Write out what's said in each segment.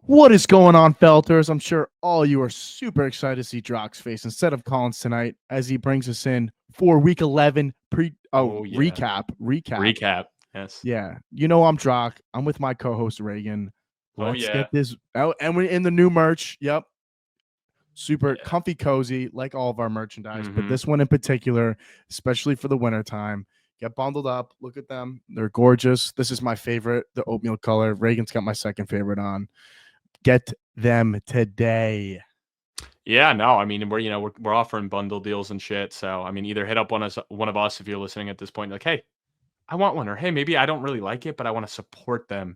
What is going on, Felters? I'm sure all you are super excited to see DROCK's face instead of Collins tonight as he brings us in for Week 11 recap. Yes. Yeah, you know I'm DROCK. I'm with my co-host Reagan. Let's get this out, and we're in the new merch. Yep, super comfy, cozy, like all of our merchandise, but this one in particular, especially for the winter time. Get bundled up. Look at them; they're gorgeous. This is my favorite, the oatmeal color. Reagan's got my second favorite on. Get them today. Yeah, no, I mean we're offering bundle deals and shit. So I mean, either hit up one of us if you're listening at this point, like, hey, I want one, or hey, maybe I don't really like it, but I want to support them.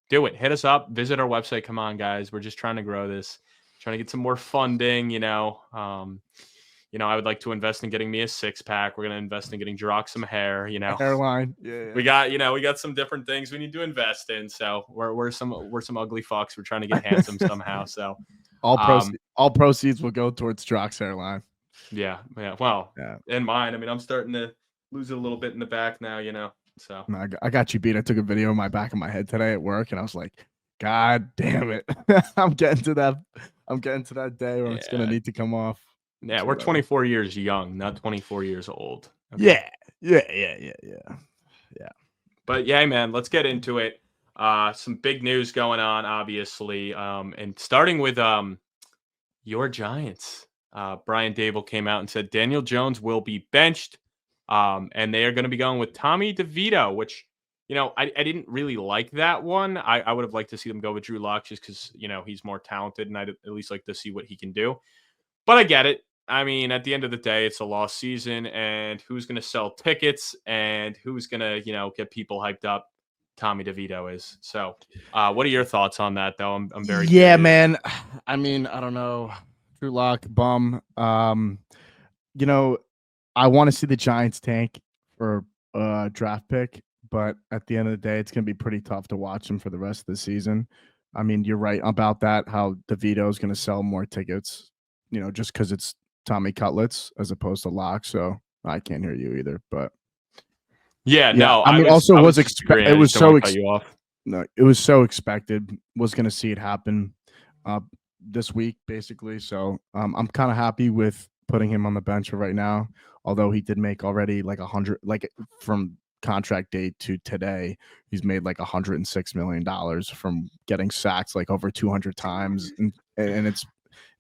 Do it. Hit us up. Visit our website. Come on, guys. We're just trying to grow this, trying to get some more funding. I would like to invest in getting me a 6-pack. We're gonna invest in getting DROCK some hair. Hairline. Yeah. We got some different things we need to invest in. So we're some ugly fucks. We're trying to get handsome somehow. So all proceeds will go towards DROCK's hairline. Yeah. Well, and mine. I mean, I'm starting to lose it a little bit in the back now. So no, I got you beat. I took a video of my back of my head today at work, and I was like, God damn it. I'm getting to that day where it's gonna need to come off. Yeah, we're 24 years young, not 24 years old. Okay? Yeah. But yeah, man, let's get into it. Some big news going on, obviously. And starting with your Giants. Brian Dable came out and said Daniel Jones will be benched. And they are going to be going with Tommy DeVito, which, I didn't really like that one. I would have liked to see them go with Drew Lock just because, he's more talented and I'd at least like to see what he can do. But I get it. I mean, at the end of the day, it's a lost season, and who's going to sell tickets and who's going to, get people hyped up? Tommy DeVito is. So, what are your thoughts on that, though? I'm very curious. Man. I mean, I don't know. Drew Lock, bum. I want to see the Giants tank for a draft pick, but at the end of the day, it's going to be pretty tough to watch them for the rest of the season. I mean, you're right about that, how DeVito is going to sell more tickets, just because it's Tommy Cutlets as opposed to Lock. So I can't hear you either, but no. I mean, it was so expected. Was going to see it happen this week, basically. So I'm kind of happy with putting him on the bench for right now. Although he did make already like 100, like from contract date to today, he's made like $106 million from getting sacked like over 200 times, and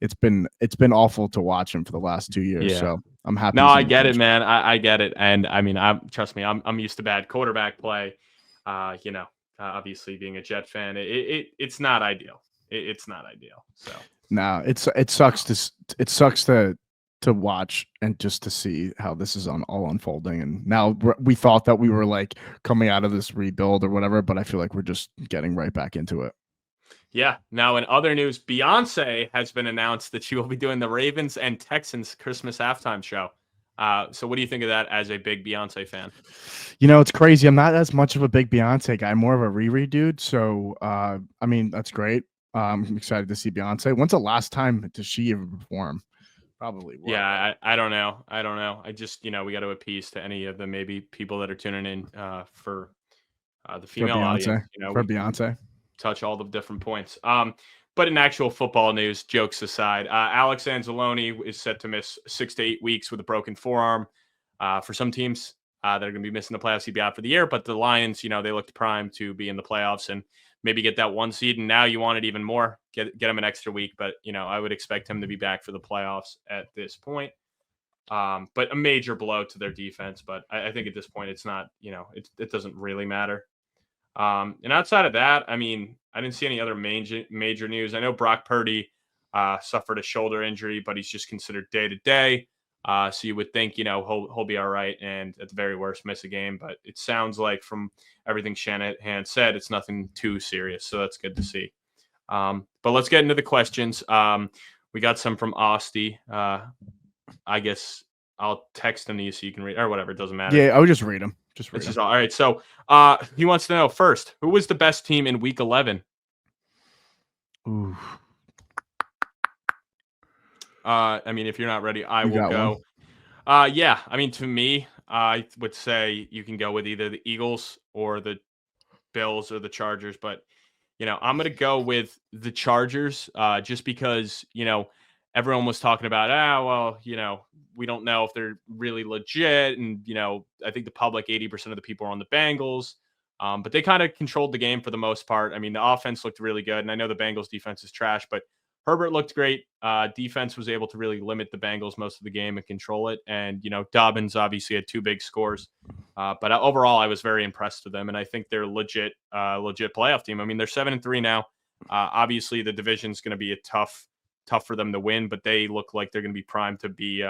it's been awful to watch him for the last 2 years. Yeah. So I'm happy. No, I get it, man. I get it. And I mean, trust me, I'm used to bad quarterback play. Obviously being a Jet fan, it's not ideal. It's not ideal. So no, it sucks to watch and just to see how this is all unfolding. And now we thought that we were like coming out of this rebuild or whatever, but I feel like we're just getting right back into it. Yeah. Now, in other news, Beyoncé has been announced that she will be doing the Ravens and Texans Christmas halftime show. So what do you think of that as a big Beyoncé fan? It's crazy. I'm not as much of a big Beyoncé guy, more of a Riri dude. So, I mean, that's great. I'm excited to see Beyoncé. When's the last time does she ever perform? Probably. Yeah, I don't know. I just, we got to appease to any of the maybe people that are tuning in for the female audience. For Beyoncé. Touch all the different points. But in actual football news, jokes aside, Alex Anzalone is set to miss 6 to 8 weeks with a broken forearm. For some teams that are going to be missing the playoffs, he'd be out for the year. But the Lions, they looked primed to be in the playoffs and maybe get that 1 seed. And now you want it even more, get him an extra week. But, I would expect him to be back for the playoffs at this point. But a major blow to their defense. But I think at this point, it's not, it doesn't really matter. And outside of that, I mean, I didn't see any other major news. I know Brock Purdy suffered a shoulder injury, but he's just considered day to day. So you would think, he'll be all right, and at the very worst, miss a game. But it sounds like from everything Shanahan said, it's nothing too serious. So that's good to see. But let's get into the questions. We got some from Osty. I guess I'll text them to you so you can read, or whatever. It doesn't matter. Yeah, I would just read them. All right. So he wants to know first, who was the best team in week 11? Ooh. I mean, if you're not ready, I You will got one? go. Yeah, I mean, to me, I would say you can go with either the Eagles or the Bills or the Chargers, but I'm going to go with the Chargers just because, everyone was talking about, well, we don't know if they're really legit. And, I think the public, 80% of the people are on the Bengals. But they kind of controlled the game for the most part. I mean, the offense looked really good. And I know the Bengals defense is trash, but Herbert looked great. Defense was able to really limit the Bengals most of the game and control it. And, Dobbins obviously had 2 big scores. But overall, I was very impressed with them, and I think they're legit playoff team. I mean, they're 7-3 now. Obviously, the division's going to be tough for them to win, but they look like they're going to be primed to be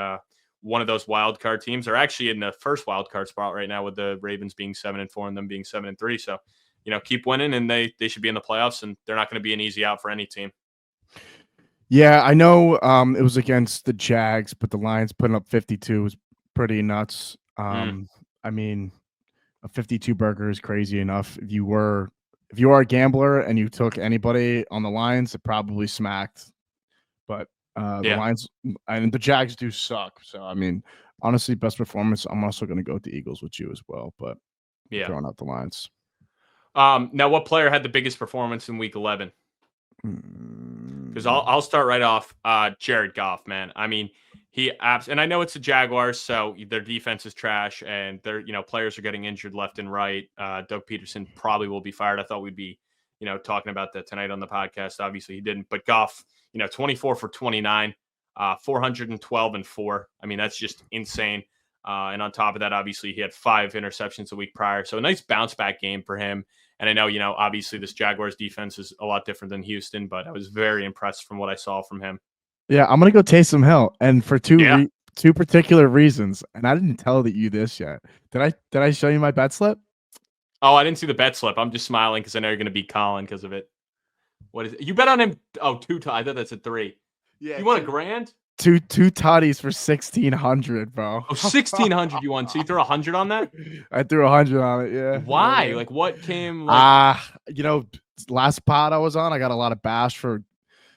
one of those wild card teams. They're actually in the first wild card spot right now, with the Ravens being 7-4 and them being 7-3. So, keep winning, and they should be in the playoffs, and they're not going to be an easy out for any team. Yeah, I know it was against the Jags, but the Lions putting up 52 was pretty nuts. I mean, a 52 burger is crazy enough. If you are a gambler and you took anybody on the Lions, it probably smacked. But the Lions and the Jags do suck. So I mean, honestly, best performance. I'm also going to go with the Eagles with you as well. But throwing out the Lions. Now, what player had the biggest performance in Week 11? Because I'll start right off. Jared Goff, man. I mean, and I know it's the Jaguars, so their defense is trash, and their players are getting injured left and right. Doug Peterson probably will be fired. I thought we'd be talking about that tonight on the podcast. Obviously, he didn't. But Goff, 24 for 29, 412 and 4. I mean, that's just insane. And on top of that, obviously, he had 5 interceptions a week prior. So a nice bounce back game for him. And I know, obviously this Jaguars defense is a lot different than Houston, but I was very impressed from what I saw from him. Yeah, I'm going to go Taysom Hill. And for two particular reasons. And I didn't tell you this yet. Did I show you my bet slip? Oh, I didn't see the bet slip. I'm just smiling because I know you're going to beat Colin because of it. What is it? You bet on him? Oh, 2 times. I thought that's a 3. Yeah. You want $1,000? Two tutties for 1,600, bro. Oh, 1,600 you won. So you threw 100 on that? I threw 100 on it. Yeah. Why? Yeah. Like, what came? Last pod I was on, I got a lot of bash for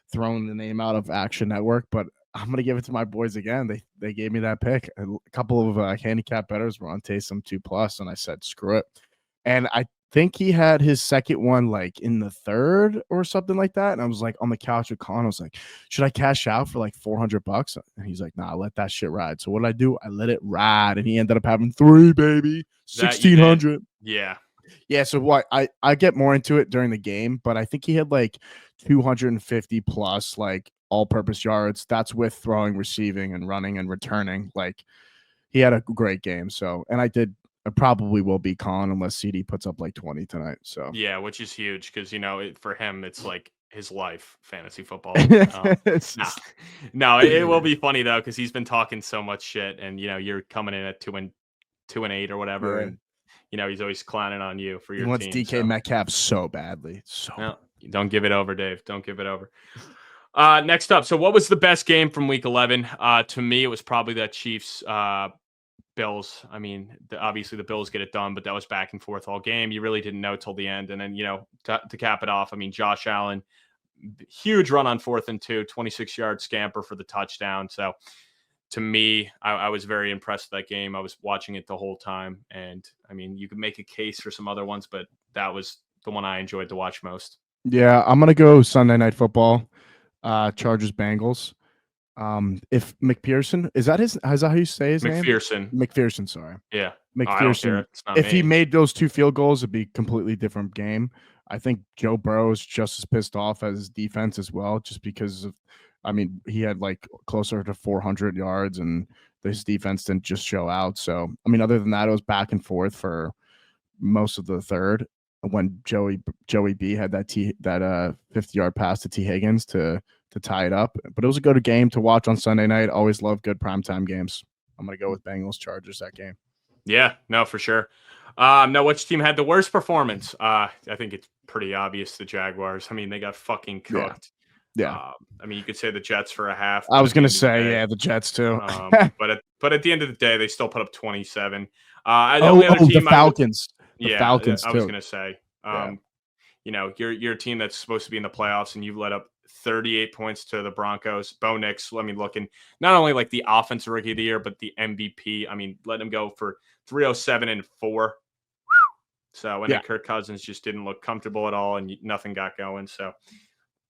throwing the name out of Action Network, but I'm gonna give it to my boys again. They gave me that pick. A couple of handicap bettors were on Taysom 2+, and I said screw it. And I think he had his second one like in the 3rd or something like that. And I was like on the couch with Colin. I was like, should I cash out for like $400? And he's like, nah, let that shit ride. So what did I do? I let it ride, and he ended up having 3, baby. 1,600. Yeah. Yeah. So what I get more into it during the game, but I think he had like 250 plus like all-purpose yards. That's with throwing, receiving, and running and returning. Like he had a great game. So, and I probably will be Colin unless CD puts up like 20 tonight. So yeah, which is huge because for him it's like his life, fantasy football. No, it will be funny though because he's been talking so much shit, and you're coming in at 2-8 or whatever, and he's always clowning on you for your he wants team. DK Metcalf so badly. Don't give it over, Dave. Don't give it over. Next up, so what was the best game from Week 11? To me, it was probably that Chiefs Bills. I mean, obviously the Bills get it done, but that was back and forth all game. You really didn't know till the end. And then, to cap it off, I mean, Josh Allen, huge run on 4th and 2, 26-yard scamper for the touchdown. So to me, I was very impressed with that game. I was watching it the whole time. And I mean, you could make a case for some other ones, but that was the one I enjoyed to watch most. Yeah, I'm going to go Sunday Night Football, Chargers Bengals. If McPherson, is that how you say his name? McPherson, sorry. Yeah. McPherson. If he made those 2 field goals, it'd be a completely different game. I think Joe Burrow is just as pissed off as his defense as well, just because of, I mean, he had like closer to 400 yards and his defense didn't just show out. So, I mean, other than that, it was back and forth for most of the 3rd when Joey B had that 50-yard pass to T. Higgins to tie it up. But it was a good game to watch on Sunday night. Always love good primetime games. I'm going to go with Bengals Chargers that game. Yeah, no, for sure. Now, which team had the worst performance? I think it's pretty obvious the Jaguars. I mean, they got fucking cooked. Yeah. I mean, you could say the Jets for a half. I was going to say, the Jets too. but at the end of the day, they still put up 27. The Falcons. Falcons. I was going to say, you're a team that's supposed to be in the playoffs, and you've let up 38 points to the Broncos. Bonix, let me look in not only like the offensive rookie of the year, but the MVP. I mean, let him go for 307 and 4. So, and then Kirk Cousins just didn't look comfortable at all, and nothing got going. So,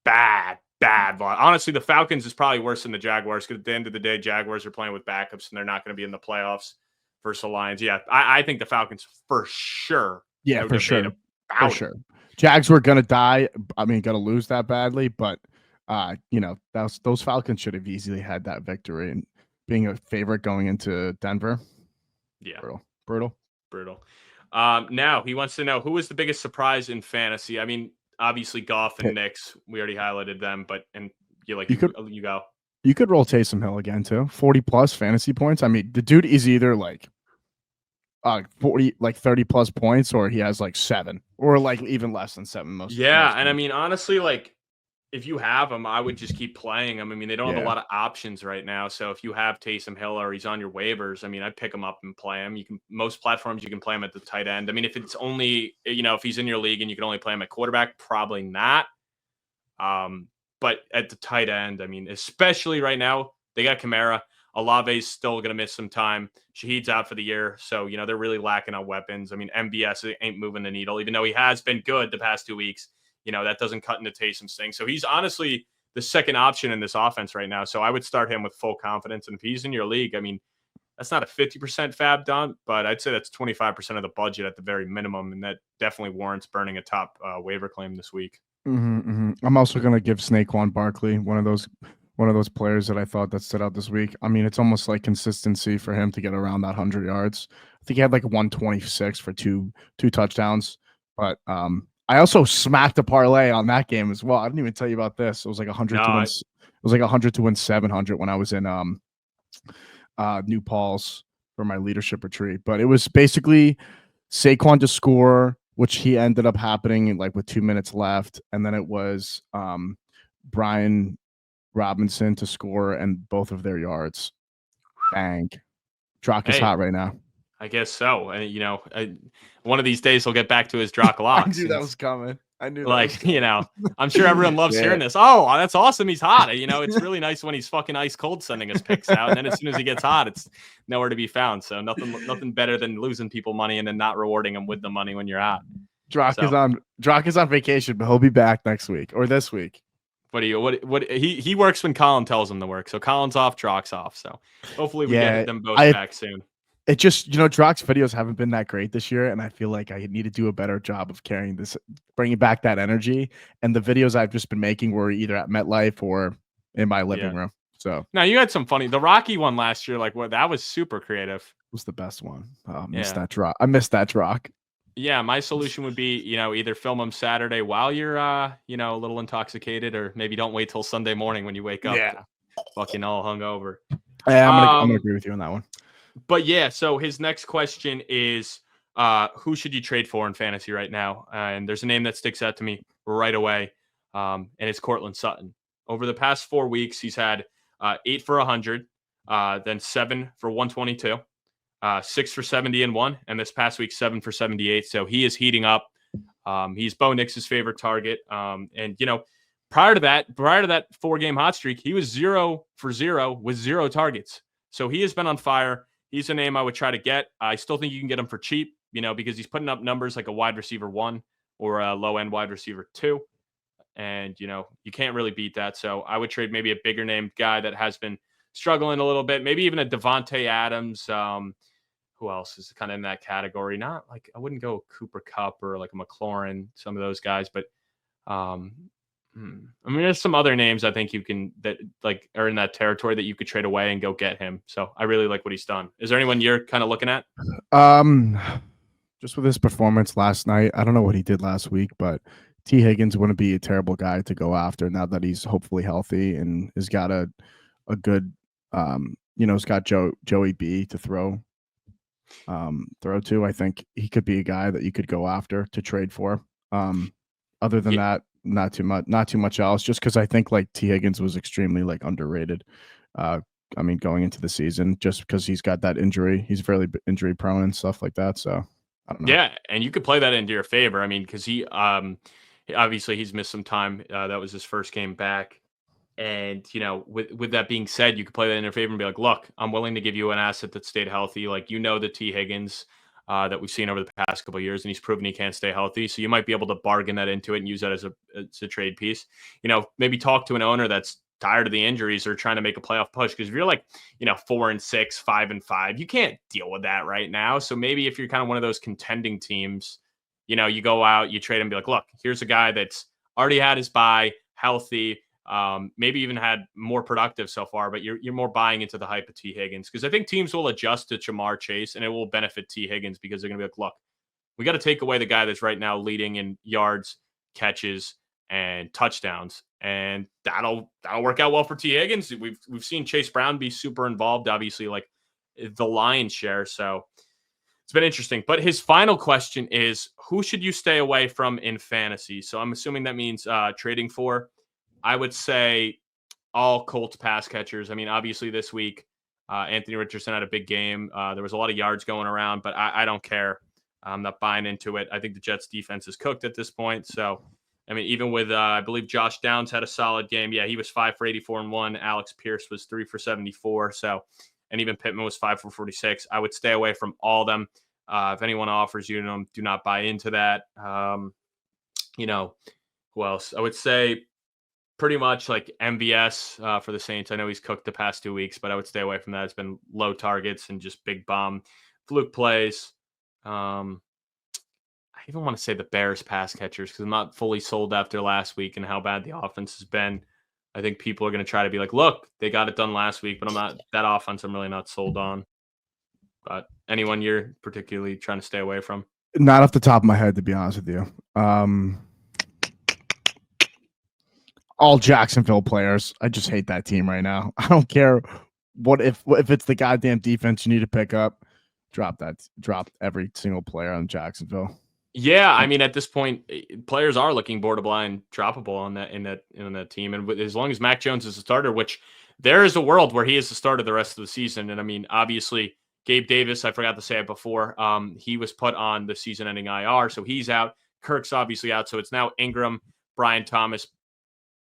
bad. Honestly, the Falcons is probably worse than the Jaguars because at the end of the day, Jaguars are playing with backups and they're not going to be in the playoffs versus the Lions. Yeah, I think the Falcons for sure. Yeah, for sure. Jags were gonna die. I mean, gonna lose that badly, but those Falcons should have easily had that victory and being a favorite going into Denver. Yeah, brutal. Now he wants to know who was the biggest surprise in fantasy. I mean, obviously Goff and Knicks. We already highlighted them, but you go. You could roll Taysom Hill again too. 40+ fantasy points. I mean, the dude is either like 40, like 30+ points, or he has like 7, or like even less than 7 most. Yeah, and I mean, honestly, like if you have him, I would just keep playing him. I mean, they don't have a lot of options right now. So if you have Taysom Hill or he's on your waivers, I mean, I'd pick him up and play him. Most platforms you can play him at the tight end. I mean, if it's only if he's in your league and you can only play him at quarterback, probably not. But at the tight end, I mean, especially right now, they got Kamara. Olave's still going to miss some time. Shaheed's out for the year. So, they're really lacking on weapons. I mean, MBS ain't moving the needle, even though he has been good the past 2 weeks. That doesn't cut into Taysom's thing. So he's honestly the second option in this offense right now. So I would start him with full confidence. And if he's in your league, I mean, that's not a 50% fab done, but I'd say that's 25% of the budget at the very minimum. And that definitely warrants burning a top waiver claim this week. I'm also going to give Saquon Barkley one of those players that I thought that stood out this week. I mean, it's almost like consistency for him to get around that 100 yards. I think he had like 126 for two touchdowns. But I also smacked a parlay on that game as well. I didn't even tell you about this. It was like 100 to win. It was like 100 to win 700 when I was in New Paltz for my leadership retreat. But it was basically Saquon to score, which he ended up happening like with 2 minutes left, and then it was Brian Robinson to score and both of their yards. Bang. DROCK is hot right now. I guess so. And, one of these days he'll get back to his DROCK locks. I knew that was coming. I'm sure everyone loves hearing this. Oh, that's awesome. He's hot. It's really nice when he's fucking ice cold sending us picks out. And then as soon as he gets hot, it's nowhere to be found. So nothing better than losing people money and then not rewarding them with the money when you're hot. DROCK is on vacation, but he'll be back next week or this week. He works when Colin tells him to work. So Colin's off, DROCK's off. So hopefully we get them both back soon. It just, DROCK's videos haven't been that great this year, and I feel like I need to do a better job of carrying this, bringing back that energy. And the videos I've just been making were either at MetLife or in my living room. So now you had some funny. The Rocky one last year, that was super creative. Was the best one. I missed that DROCK. Yeah, my solution would be, either film them Saturday while you're, a little intoxicated, or maybe don't wait till Sunday morning when you wake up, fucking all hungover. Yeah, I'm gonna agree with you on that one. But yeah, so his next question is, who should you trade for in fantasy right now? And there's a name that sticks out to me right away, and it's Courtland Sutton. Over the past 4 weeks, he's had 8 for 100, then 7 for 122. 6 for 70 and 1, and this past week 7 for 78. So he is heating up. He's Bo Nix's favorite target. And prior to that 4-game hot streak, he was 0 for 0 with 0 targets. So he has been on fire. He's a name I would try to get. I still think you can get him for cheap, because he's putting up numbers like a wide receiver 1 or a low end wide receiver 2. And you can't really beat that. So I would trade maybe a bigger named guy that has been struggling a little bit, maybe even a Devontae Adams. Who else is kind of in that category? Not like I wouldn't go Cooper Kupp or like a McLaurin, some of those guys, but there's some other names I think you can that like are in that territory that you could trade away and go get him. So I really like what he's done. Is there anyone you're kind of looking at? Just with his performance last night, I don't know what he did last week, but T. Higgins wouldn't be a terrible guy to go after now that he's hopefully healthy and has got a good, he's got Joey B to throw to. I think he could be a guy that you could go after to trade for. Other than that, not too much else, just because I think like T. Higgins was extremely like underrated. Going into the season, just because he's got that injury, he's fairly injury prone and stuff like that. So I don't know. Yeah, and you could play that into your favor. Because Obviously, he's missed some time. That was his first game back. And, with that being said, you could play that in their favor and be like, look, I'm willing to give you an asset that stayed healthy. Like, the T. Higgins that we've seen over the past couple of years, and he's proven he can't stay healthy. So you might be able to bargain that into it and use that as a trade piece. Maybe talk to an owner that's tired of the injuries or trying to make a playoff push. Because if you're like, 4-6, 5-5, you can't deal with that right now. So maybe if you're kind of one of those contending teams, you go out, you trade and be like, look, here's a guy that's already had his bye, healthy, maybe even had more productive so far, but you're more buying into the hype of T. Higgins because I think teams will adjust to Jamar Chase and it will benefit T. Higgins because they're going to be like, look, we got to take away the guy that's right now leading in yards, catches, and touchdowns, and that'll work out well for T. Higgins. We've seen Chase Brown be super involved, obviously, like the lion's share. So it's been interesting. But his final question is, who should you stay away from in fantasy? So I'm assuming that means trading for. I would say all Colts pass catchers. I mean, obviously this week, Anthony Richardson had a big game. There was a lot of yards going around, but I don't care. I'm not buying into it. I think the Jets defense is cooked at this point. So, I mean, even with, I believe Josh Downs had a solid game. Yeah, he was 5 for 84 and 1. Alex Pierce was 3 for 74. So, and even Pittman was 5 for 46. I would stay away from all of them. If anyone offers you them, do not buy into that. Who else? I would say pretty much like MVS for the Saints. I know he's cooked the past 2 weeks, but I would stay away from that. It's been low targets and just big bomb fluke plays. I even want to say the Bears pass catchers because I'm not fully sold after last week and how bad the offense has been. I think people are going to try to be like, look, they got it done last week, but I'm not that offense. I'm really not sold on. But anyone you're particularly trying to stay away from? Not off the top of my head, to be honest with you. All Jacksonville players. I just hate that team right now. I don't care what if it's the goddamn defense you need to pick up. Drop every single player on Jacksonville. Yeah, I mean, at this point, players are looking borderline droppable on that team, and as long as Mac Jones is a starter, which there is a world where he is the starter the rest of the season, and I mean, obviously, Gabe Davis, I forgot to say it before, he was put on the season-ending IR, so he's out. Kirk's obviously out, so it's now Ingram, Brian Thomas,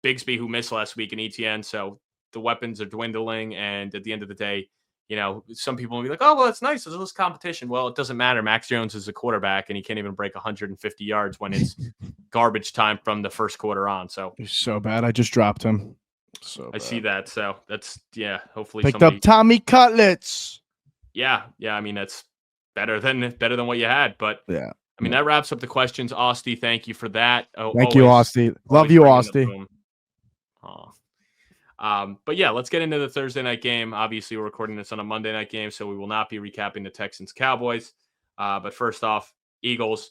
Bigsby, who missed last week, and ETN. So the weapons are dwindling, and at the end of the day, some people will be like, oh, well, it's nice. There's less competition. Well, it doesn't matter. Max Jones is a quarterback, and he can't even break 150 yards when it's garbage time from the first quarter on. So he's so bad. I just dropped him. So I see that. So that's, hopefully picked up Tommy Cutlets. Yeah. I mean, that's better than what you had. But yeah, I mean, that wraps up the questions. Austie, thank you for that. Thank you, Austie. Love you, Austie. But yeah, let's get into the Thursday night game. Obviously, we're recording this on a Monday night game, so we will not be recapping the Texans-Cowboys. But first off, Eagles,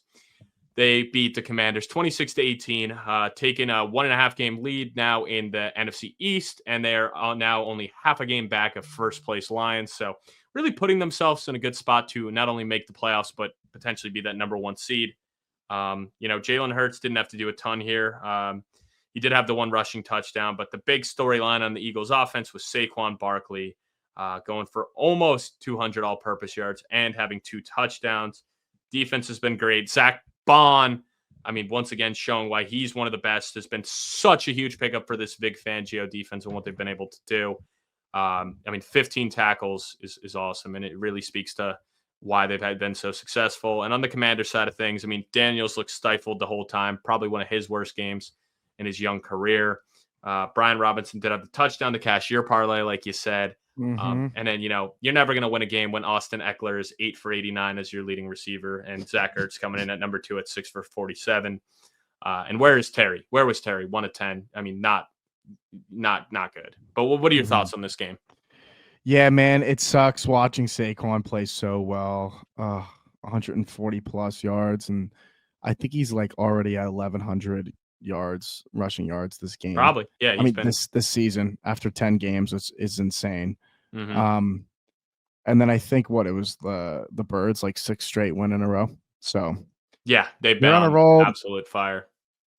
they beat the Commanders 26-18, taking a 1.5 game lead now in the NFC East, and they're now only half a game back of first place Lions. So really putting themselves in a good spot to not only make the playoffs, but potentially be that number 1 seed. Jalen Hurts didn't have to do a ton here. He did have the 1 rushing touchdown, but the big storyline on the Eagles offense was Saquon Barkley going for almost 200 all-purpose yards and having 2 touchdowns. Defense has been great. Zach Bond, I mean, once again, showing why he's one of the best. Has been such a huge pickup for this Vic Fangio defense and what they've been able to do. 15 tackles is awesome, and it really speaks to why they've been so successful. And on the Commander side of things, I mean, Daniels looked stifled the whole time, probably one of his worst games in his young career. Brian Robinson did have the touchdown, the cashier parlay, like you said. And then, you're never going to win a game when Austin Eckler is 8 for 89 as your leading receiver and Zach Ertz coming in at number 2 at 6 for 47. And where is Terry? Where was Terry? 1 of 10. I mean, not good. But what are your thoughts on this game? Yeah, man, it sucks watching Saquon play so well. 140 plus yards, and I think he's like already at 1,100 yards, rushing yards this game. Probably, yeah. This season after 10 games is insane. And then I think it was the Birds like 6 straight win in a row. So yeah, they've been on a roll, absolute fire.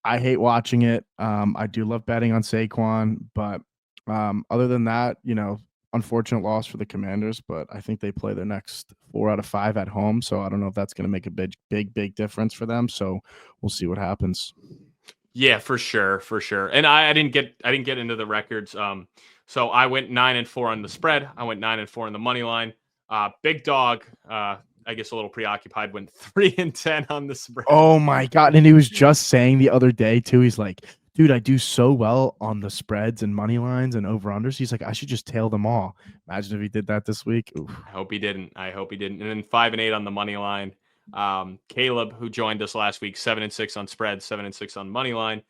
I hate watching it. I do love betting on Saquon, but other than that, unfortunate loss for the Commanders, but I think they play their next 4 out of 5 at home. So I don't know if that's going to make a big difference for them. So we'll see what happens. Yeah, for sure, for sure. And I didn't get into the records. So I went 9-4 on the spread. I went 9-4 on the money line. Big dog, I guess a little preoccupied, went 3-10 on the spread. Oh my God. And he was just saying the other day too, he's like, dude, I do so well on the spreads and money lines and over-unders. He's like, I should just tail them all. Imagine if he did that this week. Oof. I hope he didn't. And then 5-8 on the money line. Caleb, who joined us last week, 7-6 on spread, 7-6 on money line.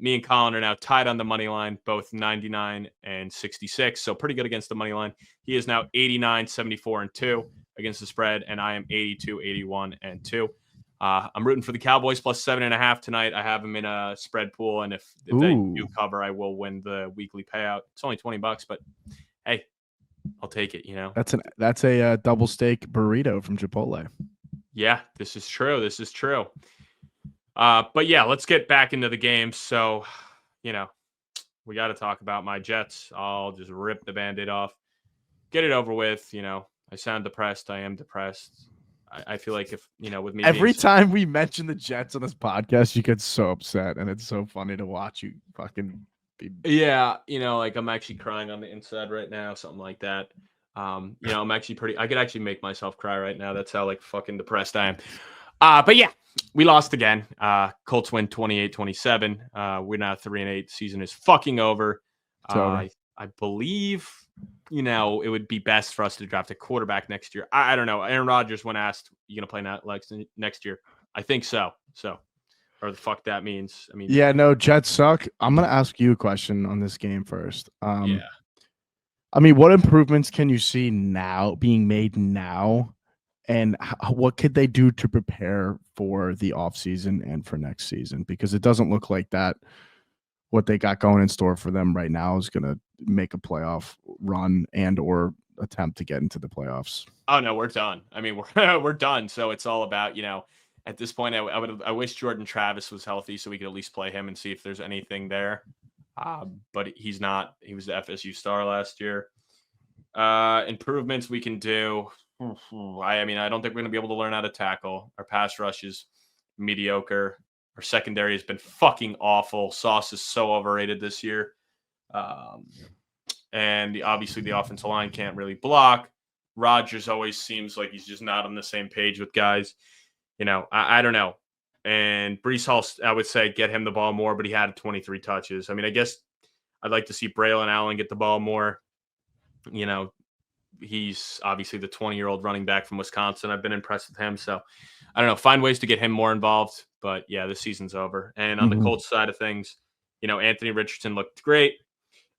Me and Colin are now tied on the money line, both 99 and 66. So pretty good against the money line. He is now 89, 74 and 2 against the spread, and I am 82, 81 and 2. I'm rooting for the Cowboys plus 7.5 tonight. I have them in a spread pool, and if they do cover, I will win the weekly payout. It's only $20, but hey, I'll take it. That's a double steak burrito from Chipotle. Yeah, this is true. But yeah, let's get back into the game. So, we got to talk about my Jets. I'll just rip the Band-Aid off, get it over with. I sound depressed. I am depressed. I feel like if, with me. Every time we mention the Jets on this podcast, you get so upset, and it's so funny to watch you fucking be. Yeah, like I'm actually crying on the inside right now, something like that. I'm actually I could actually make myself cry right now. That's how fucking depressed I am. But yeah, we lost again. Colts win 28-27. We're now 3-8. Season is fucking over. I believe, it would be best for us to draft a quarterback next year. I don't know. Aaron Rodgers, when asked, you going to play next year? I think so. Or the fuck that means. Yeah, no, Jets suck. I'm going to ask you a question on this game first. Yeah. What improvements can you see being made now? And what could they do to prepare for the offseason and for next season? Because it doesn't look like that. What they got going in store for them right now is going to make a playoff run and or attempt to get into the playoffs. Oh, no, we're done. We're done. So it's all about, at this point, I wish Jordan Travis was healthy so we could at least play him and see if there's anything there. But he's not. He was the FSU star last year. Improvements we can do. I don't think we're going to be able to learn how to tackle. Our pass rush is mediocre. Our secondary has been fucking awful. Sauce is so overrated this year. And obviously the offensive line can't really block. Rodgers always seems like he's just not on the same page with guys. I don't know. And Breece Hall, I would say get him the ball more, but he had 23 touches. I guess I'd like to see Braylon Allen get the ball more. He's obviously the 20-year-old running back from Wisconsin. I've been impressed with him. So I don't know, find ways to get him more involved. But yeah, this season's over. And on the Colts side of things, Anthony Richardson looked great.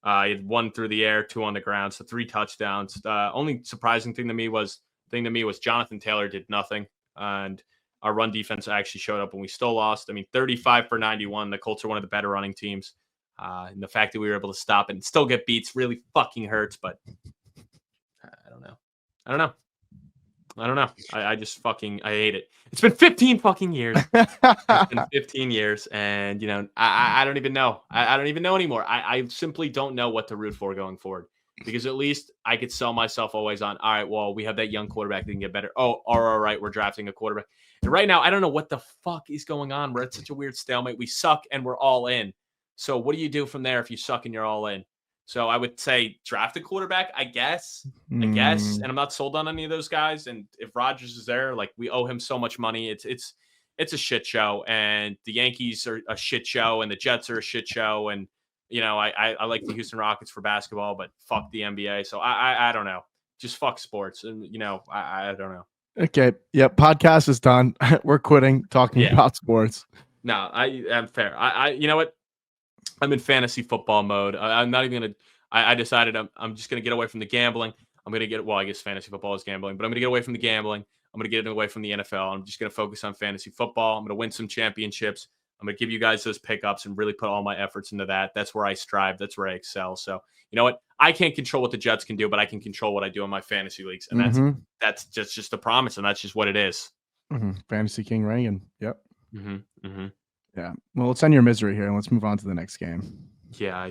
He had 1 through the air, 2 on the ground, so 3 touchdowns. Only surprising thing to me was Jonathan Taylor did nothing. And our run defense actually showed up when we still lost. 35 for 91. The Colts are one of the better running teams. And the fact that we were able to stop it and still get beats really fucking hurts. But I don't know. I just fucking, I hate it. It's been 15 fucking years. It's been 15 years. And, I don't even know. I don't even know anymore. I simply don't know what to root for going forward. Because at least I could sell myself always on, all right, well, we have that young quarterback that can get better. Oh, all right, we're drafting a quarterback. And right now, I don't know what the fuck is going on. We're at such a weird stalemate. We suck and we're all in. So what do you do from there if you suck and you're all in? So I would say draft a quarterback, I guess. And I'm not sold on any of those guys. And if Rodgers is there, we owe him so much money. It's a shit show. And the Yankees are a shit show, and the Jets are a shit show. And I like the Houston Rockets for basketball, but fuck the NBA. So I don't know. Just fuck sports. And I don't know. Okay. Yep. Podcast is done. We're quitting talking about sports. No, I'm fair. You know what? I'm in fantasy football mode. I'm not even gonna. I decided I'm just gonna get away from the gambling. I'm gonna get. Well, I guess fantasy football is gambling, but I'm gonna get away from the gambling. I'm gonna get away from the NFL. I'm just gonna focus on fantasy football. I'm gonna win some championships. I'm gonna give you guys those pickups and really put all my efforts into that. That's where I strive. That's where I excel. So you know what? I can't control what the Jets can do, but I can control what I do in my fantasy leagues, and that's just a promise, and that's just what it is. Fantasy King Reagan. Yep. Yeah. Well, let's end your misery here and let's move on to the next game. Yeah,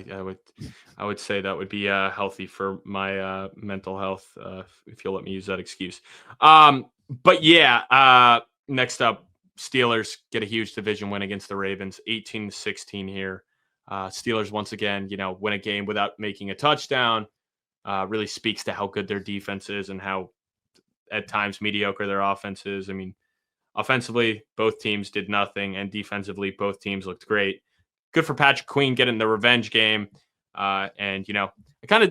I would say that would be healthy for my mental health, if you'll let me use that excuse. But yeah, next up, Steelers get a huge division win against the Ravens, 18-16 here. Steelers once again, win a game without making a touchdown. Really speaks to how good their defense is and how at times mediocre their offense is. I mean, offensively, both teams did nothing, and defensively, both teams looked great. Good for Patrick Queen getting the revenge game. And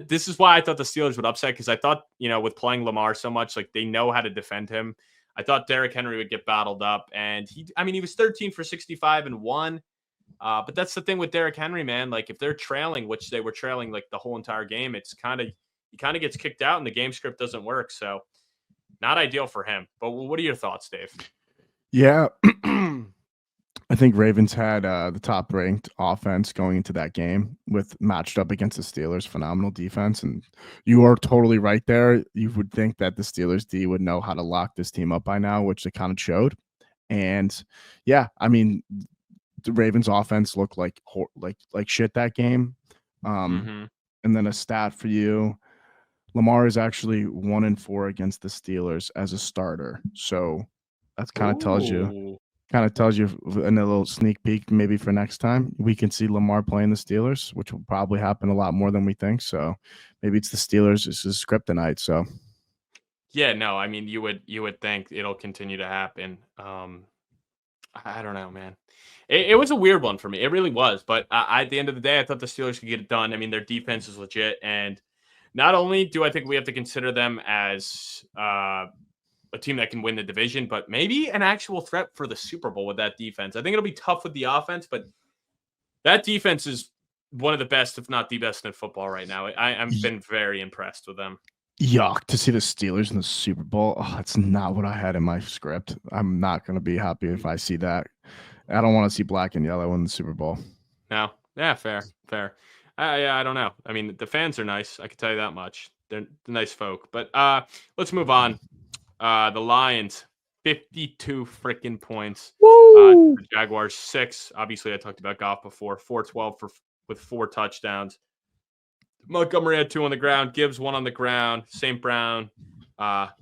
this is why I thought the Steelers would upset, because I thought, with playing Lamar so much, like they know how to defend him. I thought Derrick Henry would get battled up, and he was 13 for 65 and 1. But that's the thing with Derrick Henry, man. Like if they're trailing, which they were trailing like the whole entire game, he kind of gets kicked out and the game script doesn't work. So not ideal for him. But what are your thoughts, Dave? Yeah. I think Ravens had the top ranked offense going into that game with matched up against the Steelers' phenomenal defense. And you are totally right there. You would think that the Steelers D would know how to lock this team up by now, which they kind of showed. And yeah, I mean, the Ravens offense looked like shit that game. And then a stat for you. Lamar is actually 1-4 against the Steelers as a starter. So that's kind of tells you in a little sneak peek maybe for next time we can see Lamar playing the Steelers, which will probably happen a lot more than we think. So maybe it's the Steelers. This is kryptonite. So yeah, no, I mean, you would think it'll continue to happen. I don't know, man. It was a weird one for me. It really was. But at the end of the day, I thought the Steelers could get it done. I mean, their defense is legit. And not only do I think we have to consider them as a team that can win the division, but maybe an actual threat for the Super Bowl with that defense. I think it'll be tough with the offense, but that defense is one of the best, if not the best in football right now. I've been very impressed with them. Yuck, to see the Steelers in the Super Bowl. Oh, that's not what I had in my script. I'm not going to be happy if I see that. I don't want to see black and yellow in the Super Bowl. No. Yeah, fair. Yeah, I don't know. I mean, the fans are nice. I can tell you that much. They're nice folk. But let's move on. The Lions, 52 freaking points. The Jaguars, 6. Obviously, I talked about Goff before. 412 with 4 touchdowns. Montgomery had 2 on the ground. Gibbs 1 on the ground. St. Brown,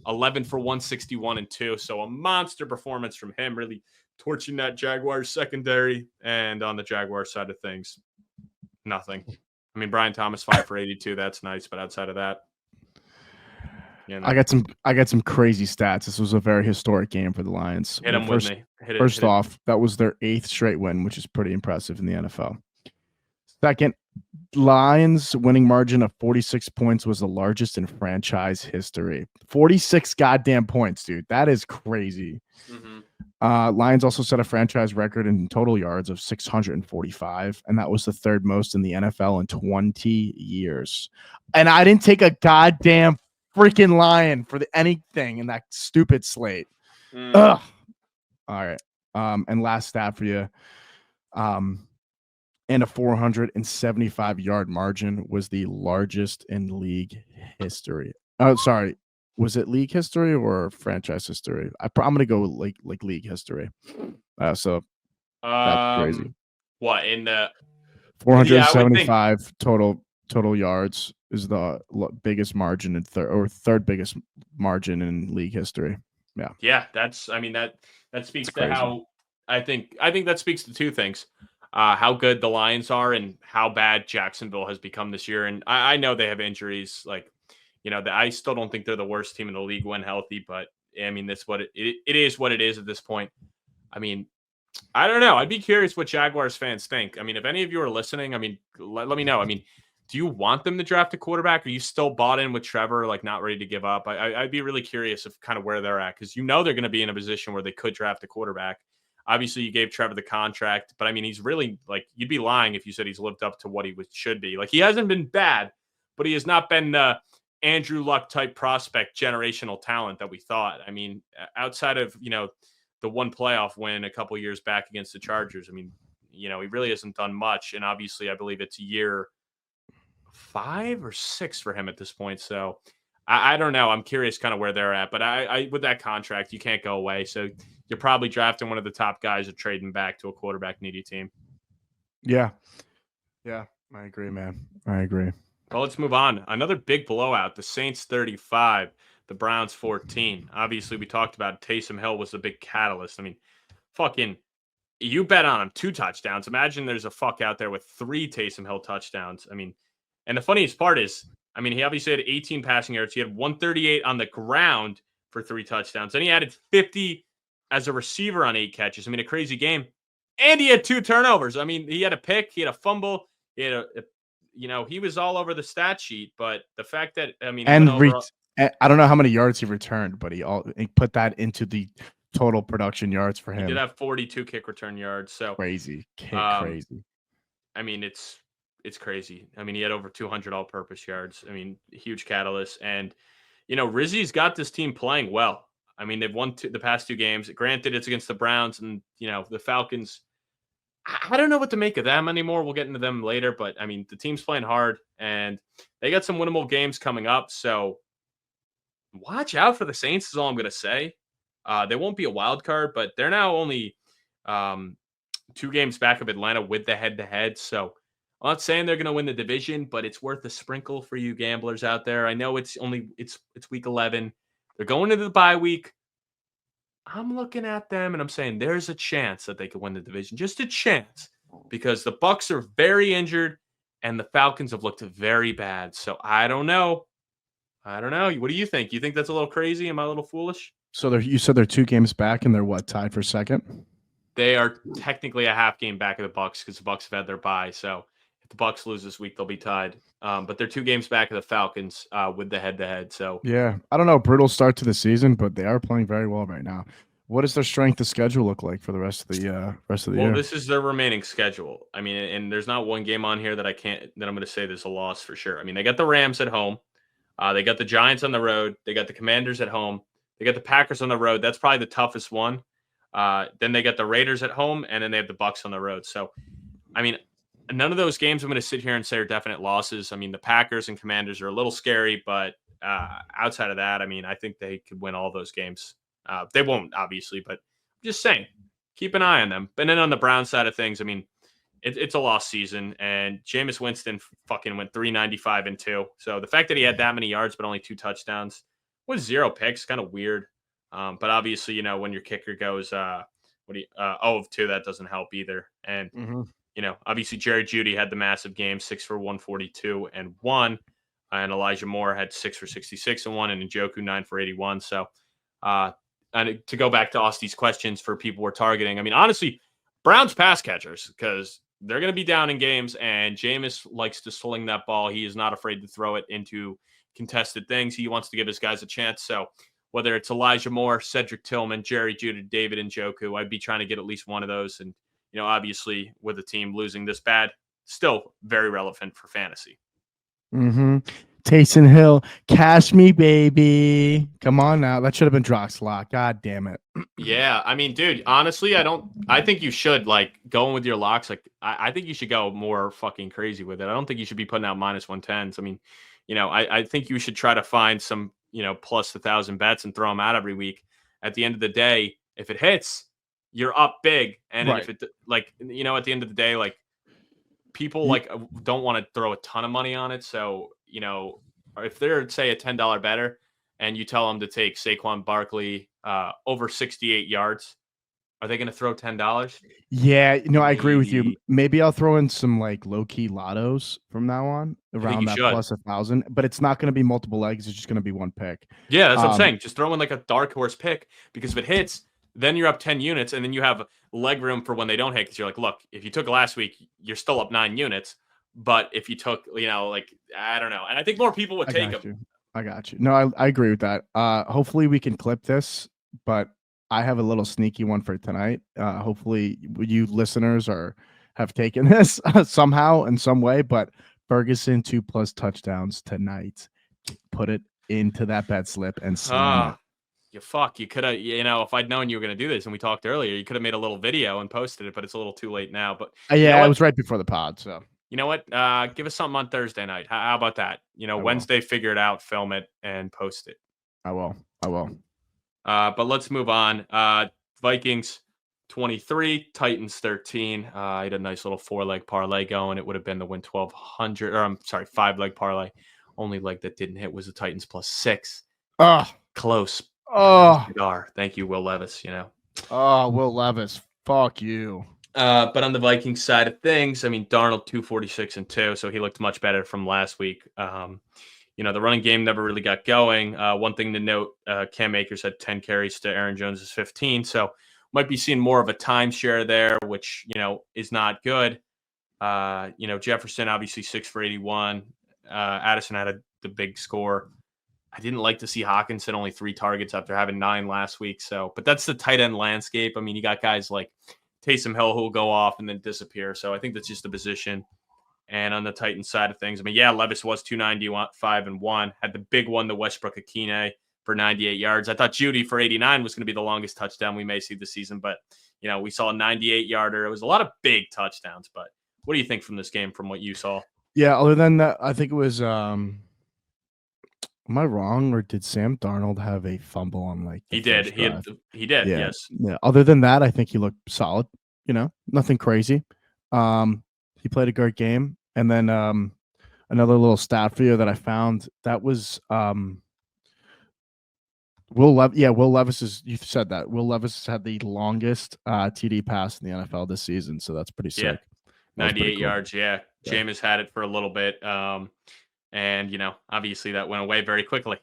11 for 161 and 2. So a monster performance from him, really torching that Jaguars secondary. And on the Jaguars side of things, nothing. I mean, Brian Thomas 5 for 82. That's nice, but outside of that, I got some crazy stats. This was a very historic game for the Lions. Hit them with me. First off, that was their 8th straight win, which is pretty impressive in the NFL. Second, Lions winning margin of 46 points was the largest in franchise history. 46 goddamn points, dude. That is crazy. Lions also set a franchise record in total yards of 645, and that was the 3rd most in the NFL in 20 years. And I didn't take a goddamn freaking Lion for anything in that stupid slate. Ugh. All right. And last stat for you. And a 475-yard margin was the largest in league history. Oh, sorry. Was it league history or franchise history? I'm going to go like league history. So that's crazy. What in the 475 total yards is the biggest margin in third biggest margin in league history. Yeah, that speaks to how I think that speaks to 2 things. How good the Lions are and how bad Jacksonville has become this year. And I know they have injuries. Like, I still don't think they're the worst team in the league when healthy, but I mean, that's what it is what it is at this point. I mean, I don't know. I'd be curious what Jaguars fans think. I mean, if any of you are listening, I mean, let me know. I mean, do you want them to draft a quarterback? Are you still bought in with Trevor, like not ready to give up? I'd be really curious of kind of where they're at, because they're going to be in a position where they could draft a quarterback. Obviously, you gave Trevor the contract, but I mean, he's really you'd be lying if you said he's lived up to what he should be. Like, he hasn't been bad, but he has not been Andrew Luck type prospect, generational talent that we thought. I mean, outside of, the one playoff win a couple years back against the Chargers, I mean, he really hasn't done much. And obviously, I believe it's year 5 or 6 for him at this point. So I don't know. I'm curious kind of where they're at, but I with that contract, you can't go away. So you're probably drafting one of the top guys or trading back to a quarterback needy team. Yeah. Yeah, I agree, man. I agree. Well, let's move on. Another big blowout. The Saints 35, the Browns 14. Obviously, we talked about Taysom Hill was a big catalyst. I mean, fucking you bet on him 2 touchdowns. Imagine there's a fuck out there with 3 Taysom Hill touchdowns. I mean, and the funniest part is, I mean, he obviously had 18 passing yards. He had 138 on the ground for 3 touchdowns. Then he added 50 as a receiver on 8 catches. I mean, a crazy game. And he had 2 turnovers. I mean, he had a pick, he had a fumble, he had he was all over the stat sheet. But the fact that, I mean, and I don't know how many yards he returned, but he put that into the total production yards for him. He did have 42 kick return yards. So crazy. I mean, it's crazy. I mean, he had over 200 all-purpose yards. I mean, huge catalyst. And, Rizzy's got this team playing well. I mean, they've won the past 2 games. Granted, it's against the Browns and, the Falcons. I don't know what to make of them anymore. We'll get into them later. But, I mean, the team's playing hard. And they got some winnable games coming up. So watch out for the Saints is all I'm going to say. They won't be a wild card, but they're now only 2 games back of Atlanta with the head-to-head. So I'm not saying they're going to win the division, but it's worth a sprinkle for you gamblers out there. I know it's week 11. They're going into the bye week. I'm looking at them and I'm saying there's a chance that they could win the division. Just a chance, because the Bucs are very injured and the Falcons have looked very bad. So I don't know. What do you think? You think that's a little crazy? Am I a little foolish? So you said they're 2 games back and they're what, tied for second? They are technically a half game back of the Bucs because the Bucs have had their bye. So if the Bucs lose this week, they'll be tied. But they're 2 games back of the Falcons with the head-to-head. So yeah, I don't know, brutal start to the season, but they are playing very well right now. What does their strength of schedule look like for the rest of the year? Well, this is their remaining schedule. I mean, and there's not one game on here that I'm going to say there's a loss for sure. I mean, they got the Rams at home. They got the Giants on the road. They got the Commanders at home. They got the Packers on the road. That's probably the toughest one. Then they got the Raiders at home, and then they have the Bucs on the road. So, I mean, none of those games I'm going to sit here and say are definite losses. I mean, the Packers and Commanders are a little scary, but outside of that, I mean, I think they could win all those games. They won't, obviously, but I'm just saying, keep an eye on them. And then on the Brown side of things, I mean, it's a lost season, and Jameis Winston fucking went 395-2. So the fact that he had that many yards but only 2 touchdowns with 0 picks, kind of weird. But obviously, when your kicker goes 0 of 2, that doesn't help either. And obviously Jerry Jeudy had the massive game, 6 for 142 and 1, and Elijah Moore had 6 for 66 and 1, and Njoku 9 for 81. So, and to go back to Austy's questions for people we're targeting, I mean, honestly, Browns pass catchers, because they're going to be down in games, and Jameis likes to sling that ball. He is not afraid to throw it into contested things. He wants to give his guys a chance. So whether it's Elijah Moore, Cedric Tillman, Jerry Jeudy, David Njoku, I'd be trying to get at least one of those. And, obviously with the team losing this bad, still very relevant for fantasy. Taysom Hill, cash me, baby. Come on now. That should have been DROCK's lock. God damn it. Yeah. I mean, dude, honestly, I think you should, like, going with your locks. Like, I think you should go more fucking crazy with it. I don't think you should be putting out minus 110s. I mean, I think you should try to find some, plus 1,000 bets and throw them out every week. At the end of the day, if it hits, you're up big. And right. if it, like, at the end of the day, like, people don't want to throw a ton of money on it. So, if they're, say, a $10 better and you tell them to take Saquon Barkley over 68 yards, are they going to throw $10? Yeah, I agree with you. Maybe I'll throw in some like low-key lottos from now on around that plus 1,000, but it's not going to be multiple legs. It's just going to be one pick. Yeah, that's what I'm saying. Just throw in like a dark horse pick, because if it hits, then you're up 10 units, and then you have leg room for when they don't hit. Because you're like, look, if you took last week, you're still up 9 units. But if you took, I don't know. And I think more people would take them. I got you. No, I agree with that. Hopefully we can clip this, but I have a little sneaky one for tonight. Hopefully you listeners have taken this somehow in some way, but Ferguson 2+ touchdowns tonight. Put it into that bet slip and slam it. You could have, if I'd known you were going to do this and we talked earlier, you could have made a little video and posted it, but it's a little too late now. But yeah, it was right before the pod. So you know what? Give us something on Thursday night. How about that? Wednesday, figure it out, film it, and post it. I will. But let's move on. Vikings 23, Titans 13. I had a nice little 4-leg parlay going. It would have been the win 1,200, or I'm sorry, 5-leg parlay. Only leg that didn't hit was the Titans +6. Oh, close. Cigar. Thank you, Will Levis. Oh, Will Levis. Fuck you. But on the Vikings side of things, I mean, Darnold 246-2, so he looked much better from last week. The running game never really got going. One thing to note, Cam Akers had 10 carries to Aaron Jones's 15, so might be seeing more of a timeshare there, which, is not good. Jefferson, obviously 6 for 81. Addison had the big score. I didn't like to see Hawkinson only 3 targets after having 9 last week. But that's the tight end landscape. I mean, you got guys like Taysom Hill who will go off and then disappear. So I think that's just the position. And on the Titans side of things, I mean, yeah, Levis was 295-1, had the big one, the Westbrook Akine for 98 yards. I thought Judy for 89 was going to be the longest touchdown we may see this season, but we saw a 98-yarder. It was a lot of big touchdowns, but what do you think from this game from what you saw? Yeah, other than that, I think it was am I wrong, or did Sam Darnold have a fumble on like he did. He did, yeah. Yes. Yeah. Other than that, I think he looked solid, nothing crazy. He played a great game. And then another little stat for you that I found, that was Will Levis is, you said that. Will Levis has had the longest TD pass in the NFL this season, so that's pretty sick. Yeah. 98 yards, yeah. Jameis had it for a little bit. And, obviously that went away very quickly.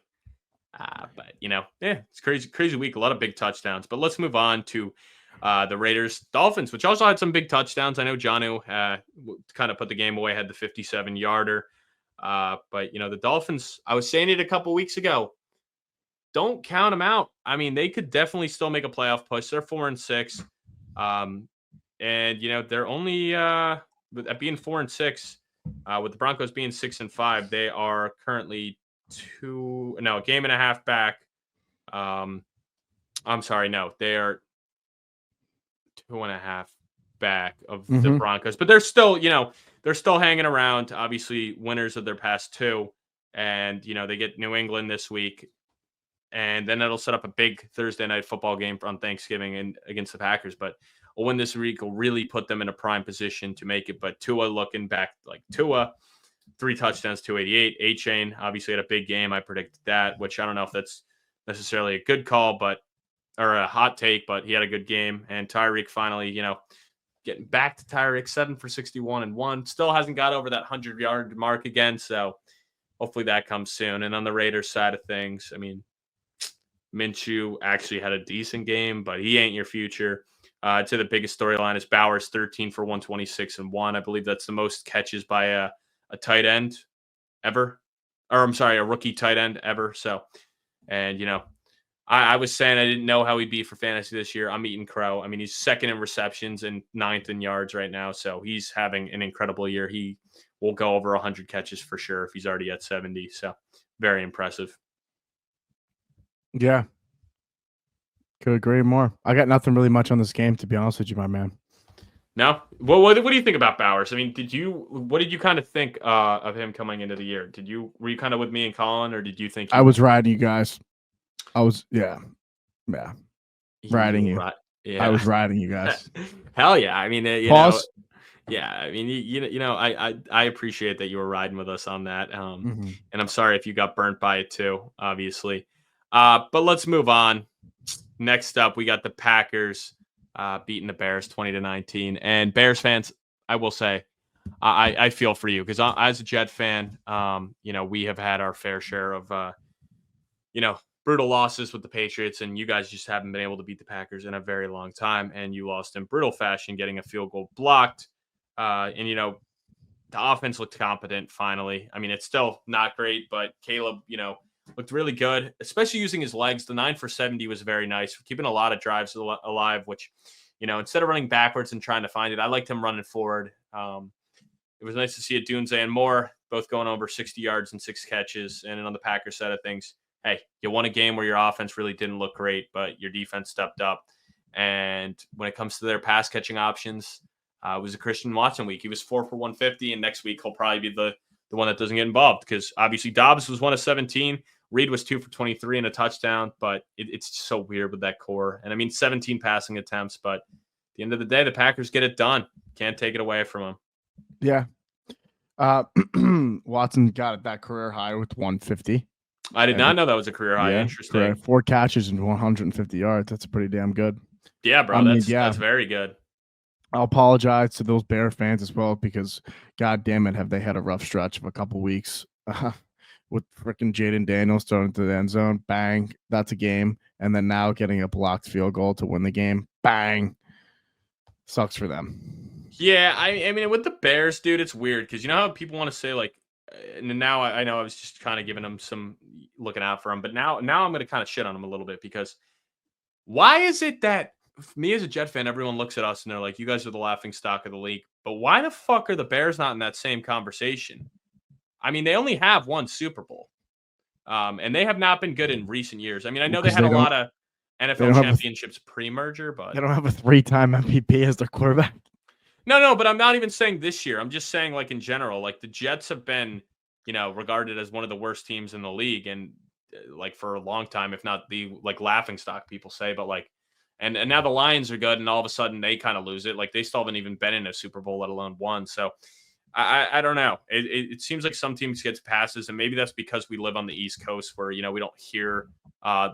But, it's crazy week. A lot of big touchdowns. But let's move on to the Raiders Dolphins, which also had some big touchdowns. I know Jonnu kind of put the game away, had the 57-yarder. But, the Dolphins, I was saying it a couple weeks ago, don't count them out. I mean, they could definitely still make a playoff push. They're 4-6. And, they're only at being 4-6, with the Broncos being 6-5, they are currently a game and a half back. I'm sorry, no, they are 2.5 back of the Broncos, but they're still, they're still hanging around. Obviously, winners of their past 2, and they get New England this week, and then it'll set up a big Thursday night football game on Thanksgiving and against the Packers. But a win this week will really put them in a prime position to make it. But Tua looking back, like Tua, 3 touchdowns, 288. A-Chain obviously had a big game. I predicted that, which I don't know if that's necessarily a good call, or a hot take, but he had a good game. And Tyreek finally, getting back to Tyreek, 7 for 61-1. Still hasn't got over that 100-yard mark again. So hopefully that comes soon. And on the Raiders side of things, I mean, Minshew actually had a decent game, but he ain't your future. To the biggest storyline is Bowers, 13 for 126-1. I believe that's the most catches by a tight end ever. Or I'm sorry, a rookie tight end ever. So, and, I was saying I didn't know how he'd be for fantasy this year. I'm eating crow. I mean, he's 2nd in receptions and 9th in yards right now. So he's having an incredible year. He will go over 100 catches for sure if he's already at 70. So very impressive. Yeah. Could agree more. I got nothing really much on this game, to be honest with you, my man. No? Well, what do you think about Bowers? I mean, what did you kind of think of him coming into the year? Were you kind of with me and Colin, or did you think I was riding you guys? I was, riding you. Yeah. I was riding you guys. Hell yeah! I mean, Pause. Yeah, I mean, I appreciate that you were riding with us on that. And I'm sorry if you got burnt by it too, obviously. But let's move on. Next up, we got the Packers beating the Bears 20-19. And Bears fans, I will say, I feel for you because as a Jet fan, we have had our fair share of, brutal losses with the Patriots, and you guys just haven't been able to beat the Packers in a very long time. And you lost in brutal fashion, getting a field goal blocked. The offense looked competent finally. I mean, it's still not great, but Caleb, looked really good, especially using his legs. The 9 for 70 was very nice, keeping a lot of drives alive, which, instead of running backwards and trying to find it, I liked him running forward. It was nice to see Dunze and Moore both going over 60 yards and 6 catches. And on the Packers side of things, hey, you won a game where your offense really didn't look great, but your defense stepped up. And when it comes to their pass catching options, it was a Christian Watson week. He was 4 for 150, and next week he'll probably be the one that doesn't get involved because obviously Dobbs was 1 of 17. Reed was 2 for 23 and a touchdown, but it's so weird with that core. And I mean, 17 passing attempts, but at the end of the day, the Packers get it done. Can't take it away from them. Yeah. Watson got that career high with 150. I did not know that was a career high. Interesting. Correct. 4 catches and 150 yards. That's pretty damn good. Yeah, bro. I mean, That's very good. I'll apologize to those Bear fans as well because, god damn it, have they had a rough stretch of a couple weeks with freaking Jaden Daniels throwing into the end zone. Bang, that's a game. And then now getting a blocked field goal to win the game. Bang, sucks for them. Yeah, I mean, with the Bears, dude, it's weird because you know how people want to say like, and now I know I was just kind of giving them some looking out for them, but now I'm going to kind of shit on them a little bit because why is it that me as a Jet fan, everyone looks at us and they're like, you guys are the laughing stock of the league, but why the fuck are the Bears not in that same conversation? I mean, they only have one Super Bowl, and they have not been good in recent years. I mean, I know they Because had a they lot of don't NFL have championships pre-merger, but they don't have a 3-time MVP as their quarterback. no, but I'm not even saying this year. I'm just saying like in general, like the Jets have been, regarded as one of the worst teams in the league and like for a long time, if not the like laughing stock people say, but like and now the Lions are good and all of a sudden they kind of lose it. Like they still haven't even been in a Super Bowl, let alone won. So I don't know. It seems like some teams get passes, and maybe that's because we live on the East Coast where we don't hear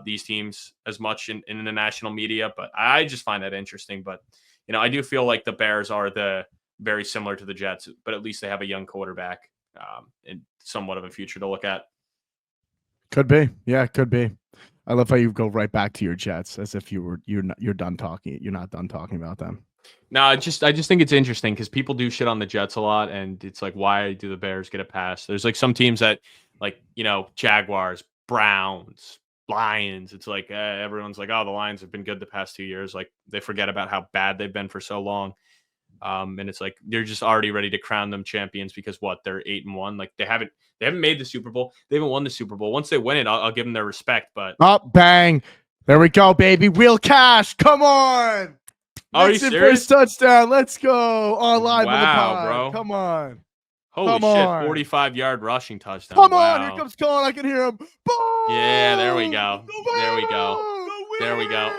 these teams as much in the national media. But I just find that interesting. But I do feel like the Bears are the very similar to the Jets, but at least they have a young quarterback and somewhat of a future to look at. Could be, yeah, could be. I love how you go right back to your Jets as if you're done talking. You're not done talking about them. No, I just think it's interesting because people do shit on the Jets a lot, and it's like, why do the Bears get a pass? There's like some teams that, like Jaguars, Browns, Lions. It's like everyone's like, oh, the Lions have been good the past 2 years. Like they forget about how bad they've been for so long, and it's like they're just already ready to crown them champions because they're 8-1. Like they haven't made the Super Bowl. They haven't won the Super Bowl. Once they win it, I'll give them their respect. But bang, there we go, baby. Wheel cash, come on. Are you serious? First touchdown. Let's go. On live on the Wow, pod. bro. Come on. Holy shit. 45-yard rushing touchdown. Come wow. on. Here comes Colin. I can hear him. Boom! Yeah, there we go. There we go. There we go.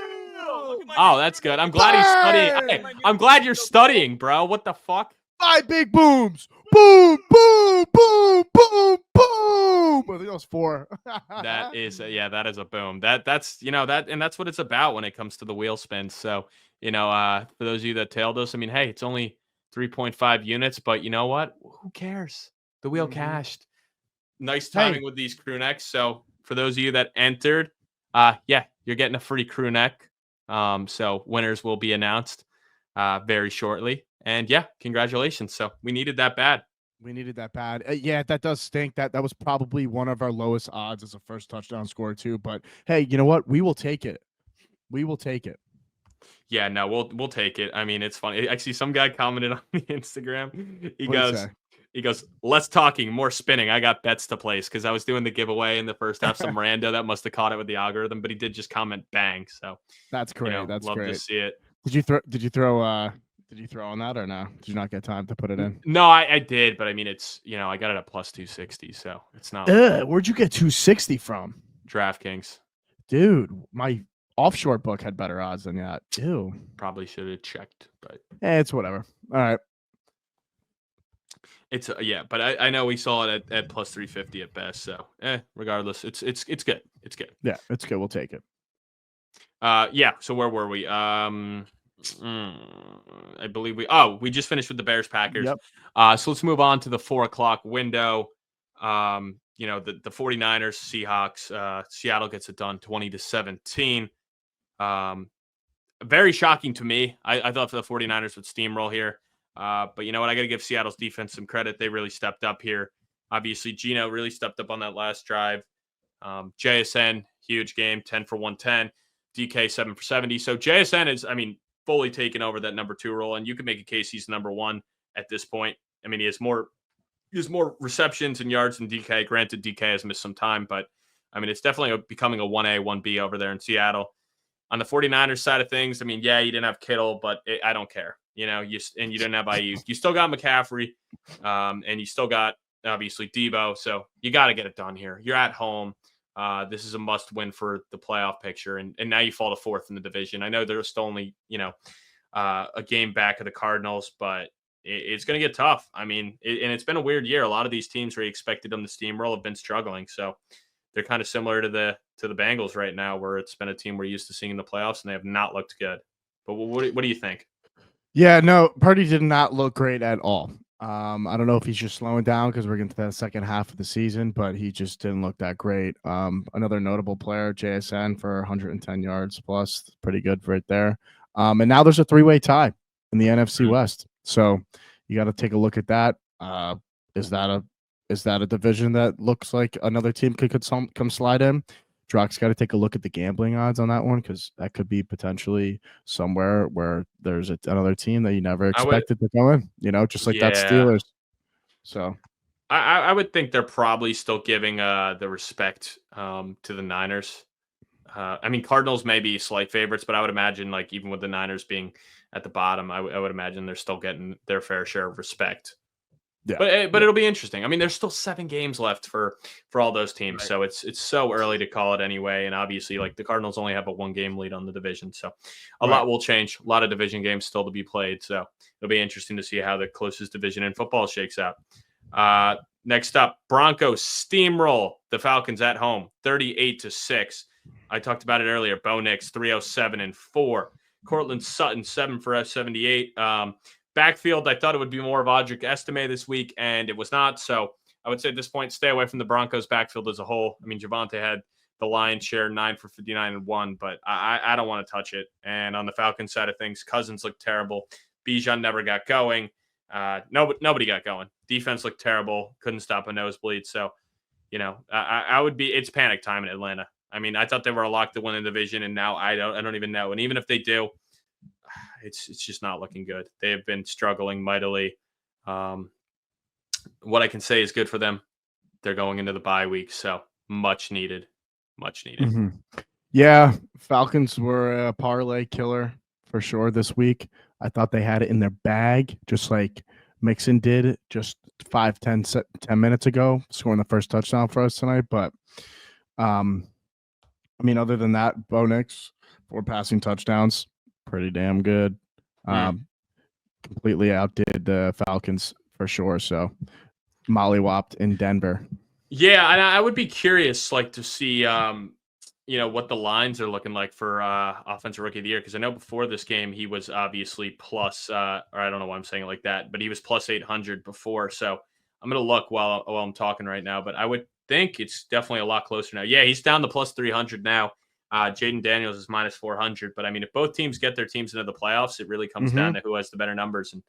Oh, that's good. I'm glad he's studying. Hey, I'm glad you're studying, bro. What the fuck? 5 big booms. Boom, boom, boom, boom, boom. I think that was 4. That is that is a boom. That's that's what it's about when it comes to the wheel spin. So, for those of you that tailed us, I mean, hey, it's only 3.5 units, but you know what? Who cares? The wheel cashed. Nice timing with these Crewnecks. So, for those of you that entered, you're getting a free Crewneck. So winners will be announced very shortly. And congratulations. So we needed that bad. We needed that bad. Yeah, that does stink. That was probably one of our lowest odds as a first touchdown score too. But hey, you know what? We will take it. We will take it. Yeah, no, we'll take it. I mean, it's funny. Actually, some guy commented on the Instagram. He goes, less talking, more spinning. I got bets to place because I was doing the giveaway in the first half. Some rando that must have caught it with the algorithm, but he did just comment bang. So that's great. That's love great. to see it. Did you throw on that or no? Did you not get time to put it in? No, I did, but I mean, it's I got it at plus 260, so it's not. Where'd you get 260 from? DraftKings. Dude, my offshore book had better odds than that. Ew. Probably should have checked, but it's whatever. All right. It's but I know we saw it at plus 350 at best. So regardless, it's good. It's good. Yeah, it's good. We'll take it. So where were we? I believe we just finished with the Bears Packers. Yep. So let's move on to the 4:00 window. The 49ers, Seahawks, Seattle gets it done 20-17. Very shocking to me. I thought the 49ers would steamroll here. But you know what? I got to give Seattle's defense some credit. They really stepped up here. Obviously, Geno really stepped up on that last drive. JSN, huge game, 10 for 110. DK, 7 for 70. So JSN is, fully taken over that number 2 role, and you can make a case he's number 1 at this point. I mean, he has more receptions and yards than DK. Granted, DK has missed some time, but it's definitely becoming a 1A, 1B over there in Seattle. On the 49ers side of things, you didn't have Kittle, but I don't care. You didn't have IU. You still got McCaffrey, and you still got, obviously, Debo. So you got to get it done here. You're at home. This is a must-win for the playoff picture, and now you fall to 4th in the division. I know there's still only, a game back of the Cardinals, but it's going to get tough. And it's been a weird year. A lot of these teams where you expected them to steamroll have been struggling. So they're kind of similar to the Bengals right now, where it's been a team we're used to seeing in the playoffs, and they have not looked good. But what do you think? Yeah, no, Purdy did not look great at all. I don't know if he's just slowing down because we're getting to the second half of the season, but he just didn't look that great. Another notable player, JSN, for 110 yards plus, pretty good right there. And now there's a three-way tie in the NFC West, so you got to take a look at that. Is that a division that looks like another team could come slide in? DROCK's got to take a look at the gambling odds on that one because that could be potentially somewhere where there's another team that you never expected to go in, just like that Steelers. So I would think they're probably still giving the respect to the Niners. I mean, Cardinals may be slight favorites, but I would imagine, like, even with the Niners being at the bottom, I would imagine they're still getting their fair share of respect. Yeah, but it'll be interesting. I mean, there's still 7 games left for all those teams, right. So it's so early to call it anyway. And obviously, like, the Cardinals only have a 1-game lead on the division, so a lot will change. A lot of division games still to be played, so it'll be interesting to see how the closest division in football shakes out. Next up, Broncos steamroll the Falcons at home, 38-6. I talked about it earlier. Bonix 307 and 4. Cortland Sutton 7 for F78. Backfield, I thought it would be more of Audric Estime this week, and it was not. So I would say at this point, stay away from the Broncos backfield as a whole. I mean, Javonte had the lion's share, 9 for 59 and 1, but I don't want to touch it. And on the Falcons side of things, Cousins looked terrible. Bijan never got going. Nobody got going. Defense looked terrible. Couldn't stop a nosebleed. So, I would be. It's panic time in Atlanta. I mean, I thought they were a lock to win the division, and now I don't even know. And even if they do, it's just not looking good. They have been struggling mightily. What I can say is good for them. They're going into the bye week, so much needed. Mm-hmm. Yeah, Falcons were a parlay killer for sure this week. I thought they had it in their bag, just like Mixon did just 10 minutes ago, scoring the first touchdown for us tonight. But, I mean, other than that, Bonix, 4 passing touchdowns, pretty damn good. Completely outdid the Falcons for sure. So, mollywopped in Denver. Yeah, and I would be curious, like, to see, what the lines are looking like for offensive rookie of the year, because I know before this game he was obviously plus, or I don't know why I'm saying it like that, but he was plus 800 before. So I'm gonna look while I'm talking right now, but I would think it's definitely a lot closer now. Yeah, he's down to plus 300 now. Jaden Daniels is minus 400, but I mean, if both teams get their teams into the playoffs, it really comes down to who has the better numbers, and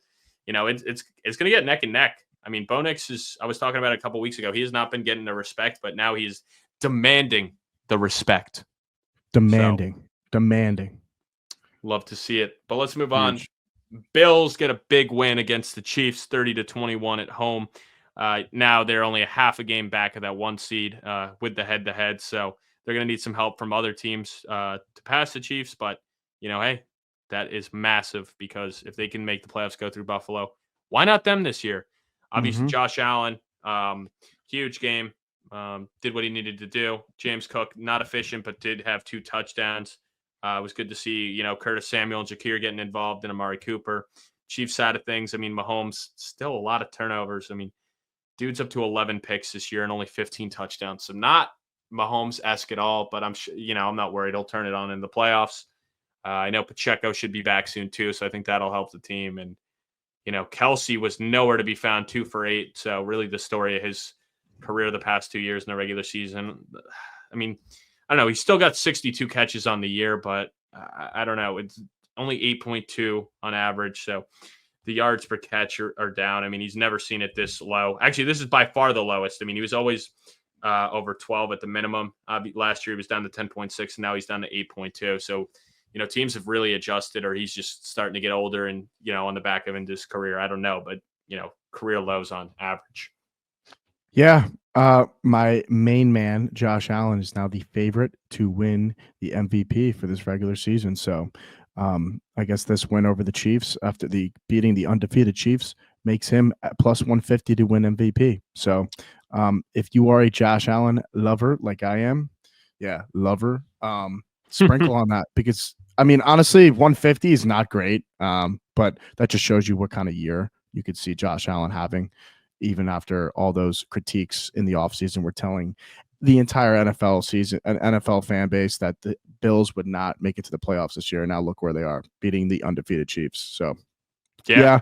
it's gonna get neck and neck. I mean, Bonix is. I was talking about it a couple weeks ago. He has not been getting the respect, but now he's demanding the respect. Demanding. Love to see it. But let's move on. Bills get a big win against the Chiefs, 30-21 at home. Now they're only a half a game back of that 1 seed with the head-to-head. So they're going to need some help from other teams to pass the Chiefs. But, hey, that is massive, because if they can make the playoffs go through Buffalo, why not them this year? Obviously, Josh Allen, huge game. Did what he needed to do. James Cook, not efficient, but did have 2 touchdowns. It was good to see, Curtis Samuel and Jakir getting involved, and Amari Cooper. Chiefs side of things, I mean, Mahomes, still a lot of turnovers. I mean, dude's up to 11 picks this year and only 15 touchdowns. So not Mahomes-esque at all, but I'm sure, I'm not worried. He'll turn it on in the playoffs. I know Pacheco should be back soon too, so I think that'll help the team. And, Kelsey was nowhere to be found, 2 for 8. So really the story of his career the past 2 years in the regular season. I mean, I don't know. He's still got 62 catches on the year, but I don't know. It's only 8.2 on average. So the yards per catch are down. I mean, he's never seen it this low. Actually, this is by far the lowest. I mean, he was always over 12 at the minimum. Last year he was down to 10.6, and now he's down to 8.2. So, teams have really adjusted, or he's just starting to get older and, on the back of his career. I don't know, but, career lows on average. Yeah. My main man, Josh Allen, is now the favorite to win the MVP for this regular season. So I guess this win over the Chiefs after beating the undefeated Chiefs makes him at plus 150 to win MVP. So if you are a Josh Allen lover like I am, sprinkle on that, because I mean, honestly, 150 is not great, but that just shows you what kind of year you could see Josh Allen having, even after all those critiques in the offseason were telling the entire NFL season, an NFL fan base, that the Bills would not make it to the playoffs this year. And now look where they are, beating the undefeated Chiefs. So yeah.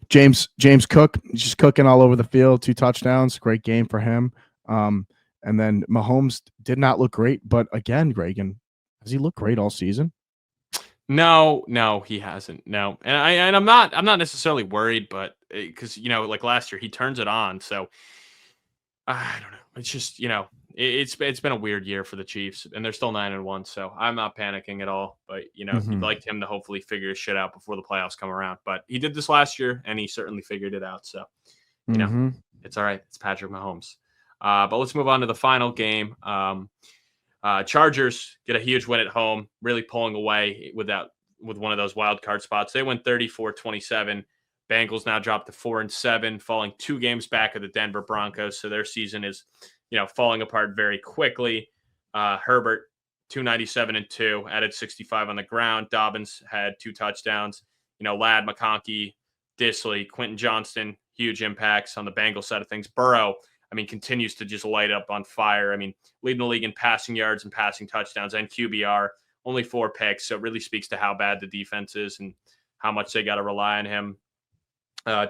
James Cook just cooking all over the field, 2 touchdowns, great game for him. And then Mahomes did not look great, but again, Reagan, has he looked great all season? No, he hasn't. No, and I'm not necessarily worried, but because like last year he turns it on, so I don't know. It's just it's been a weird year for the Chiefs, and they're still 9-1, so I'm not panicking at all. But you'd like him to hopefully figure his shit out before the playoffs come around. But he did this last year, and he certainly figured it out. So it's all right. It's Patrick Mahomes. But let's move on to the final game. Chargers get a huge win at home, really pulling away with one of those wild card spots. They win 34-27. Bengals now dropped to 4-7, falling 2 games back of the Denver Broncos. So their season is, falling apart very quickly. Herbert, 297-2, added 65 on the ground. Dobbins had 2 touchdowns. Ladd, McConkey, Disley, Quentin Johnston, huge impacts on the Bengals side of things. Burrow, continues to just light up on fire. Leading the league in passing yards and passing touchdowns and QBR, only 4 picks. So it really speaks to how bad the defense is and how much they got to rely on him.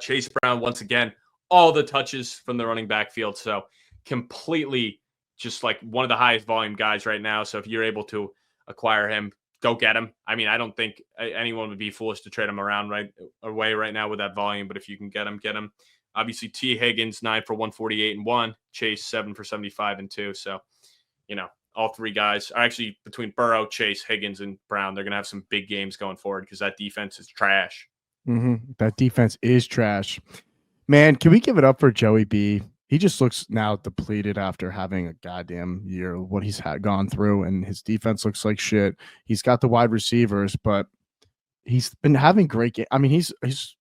Chase Brown, once again, all the touches from the running back field. So completely just like one of the highest volume guys right now. So if you're able to acquire him, go get him. I don't think anyone would be foolish to trade him right now with that volume. But if you can get him, get him. Obviously, T. Higgins, 9 for 148 and 1. Chase, 7 for 75 and 2. So, all 3 guys are actually between Burrow, Chase, Higgins, and Brown. They're going to have some big games going forward because that defense is trash. That defense is trash. Man, can we give it up for Joey B? He just looks now depleted after having a goddamn year of what he's gone through, and his defense looks like shit. He's got the wide receivers, but he's been having great games. He's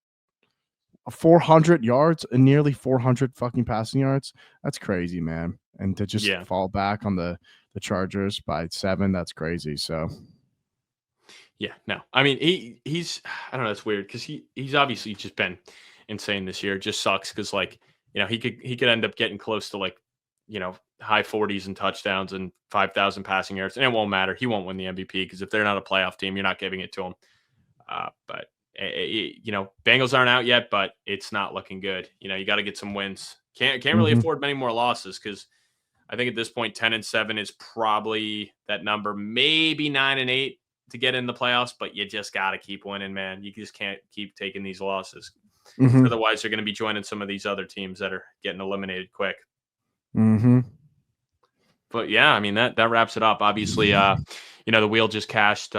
400 yards and nearly 400 fucking passing yards. That's crazy, man. And to just fall back on the Chargers by 7, that's crazy. So yeah, no. He's I don't know, it's weird because he's obviously just been insane this year. It just sucks because he could end up getting close to high 40s and touchdowns and 5,000 passing yards, and it won't matter. He won't win the MVP because if they're not a playoff team, you're not giving it to him. But Bengals aren't out yet, but it's not looking good. You got to get some wins. Can't really afford many more losses because I think at this point 10-7 is probably that number, maybe 9-8 to get in the playoffs, but you just got to keep winning, man. You just can't keep taking these losses. Otherwise, they're going to be joining some of these other teams that are getting eliminated quick. But yeah, that wraps it up. Obviously, the wheel just cashed.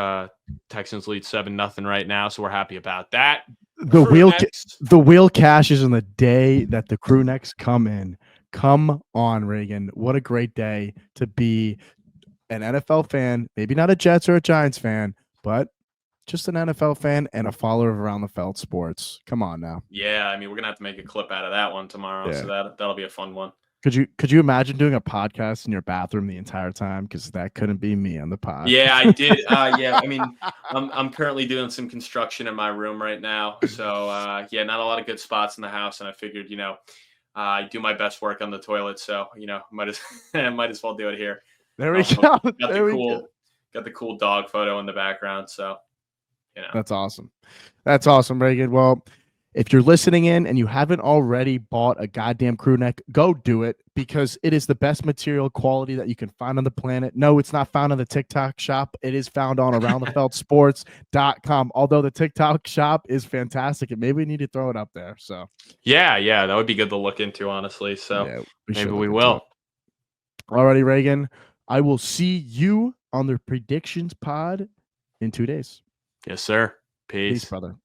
Texans lead 7-0 right now, so we're happy about that. The wheel cashes on the day that the Crewnecks come in. Come on, Reagan. What a great day to be an NFL fan, maybe not a Jets or a Giants fan, but just an NFL fan and a follower of Around the Felt Sports. Come on now. Yeah, we're gonna have to make a clip out of that one tomorrow, so that'll be a fun one. Could you imagine doing a podcast in your bathroom the entire time? Because that couldn't be me on the pod. Yeah, I did. I'm currently doing some construction in my room right now, so not a lot of good spots in the house, and I figured I do my best work on the toilet, so might as well do it here. There we go. Got the cool dog photo in the background, so That's awesome. That's awesome, Reagan. Well, if you're listening in and you haven't already bought a goddamn crew neck, go do it because it is the best material quality that you can find on the planet. No, it's not found on the TikTok shop. It is found on AroundTheFeltSports.com. Although the TikTok shop is fantastic, and maybe we need to throw it up there. So yeah, that would be good to look into, honestly. So maybe we will. Alrighty, Reagan. I will see you on the predictions pod in 2 days. Yes, sir. Peace, brother.